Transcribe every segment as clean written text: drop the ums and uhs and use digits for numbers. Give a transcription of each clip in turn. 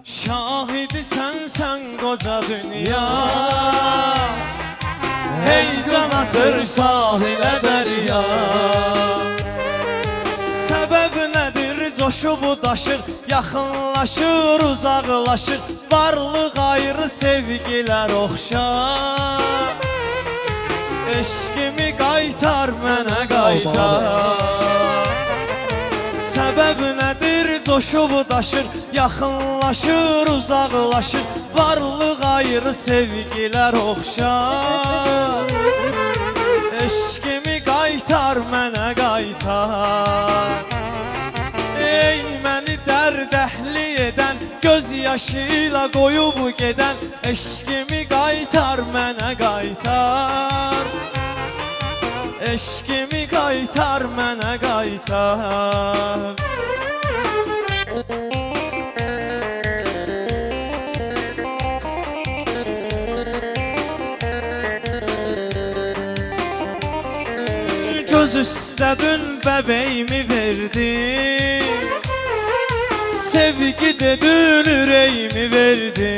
Şahidi sen koca dünya. Heyecan atır sahilə dərya. Səbəb nədir coşub daşır, yaxınlaşır uzaqlaşır, varlıq ayrı sevgilər oxşar. Eşkimi qaytar mənə qaytar. Səbəb nədir coşub daşır, yaxınlaşır uzaqlaşır, varlıq ayrı sevgilər oxşar. Eşkimi qaytar mənə qaytar. Ey məni dərdəhli edən, göz yaşı ilə qoyub gedən, eşkimi qaytar mənə qaytar. Eşkimi qaytar mənə qaytar. Göz üstə dün bəbəyimi verdi, sevgi de dün ürəyimi verdi.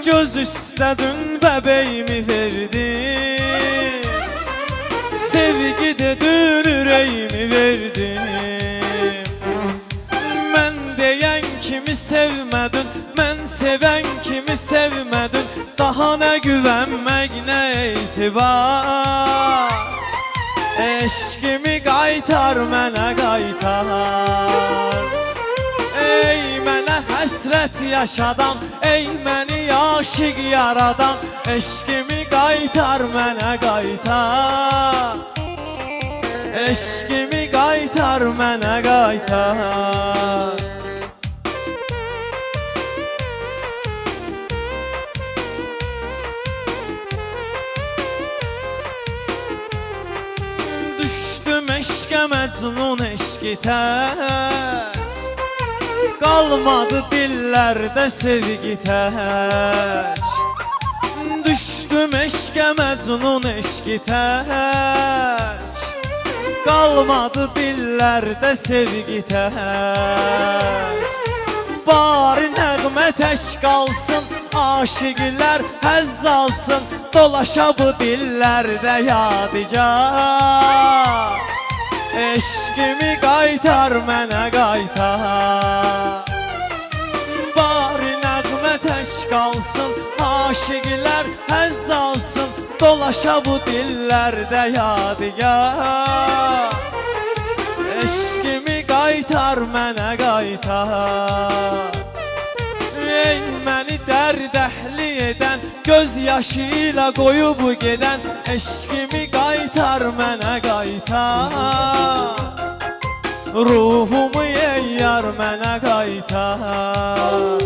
Göz üstə dün bəbəyimi verdi, sevgi de dün ürəyimi verdi. Mən deyən kimi sevmədin, mən sevən kimi sevmədin, daha nə güvənmək, nə etibar. Eşkimi qaytar mənə qaytar. Ey mənə həsrət yaşadan, ey məni aşiq yaradan, eşkimi qaytar mənə qaytar. Eşkimi qaytar mənə qaytar. Düşdüm eşkə məcnun eşki tək, qalmadı dillərdə sevgi tək. Düşdüm eşkə məcnun eşki tək, qalmadı dillərdə sevgi tək. Bari nəğmə tək qalsın, aşiqlər həzz alsın, dolaşa bu dillərdə yadigar. Eşkimi qaytar mənə qaytar. Bari nəğmə tək qalsın, aşiqlər həzz alsın, dolaşa bu dillərdə yadigar. Eşkimi qaytar mənə qaytar. Ey məni dərdəhli edən, göz yaşı ilə qoyub gedən, eşkimi qaytar mənə qaytar. Ruhumu ey yar mənə qaytar.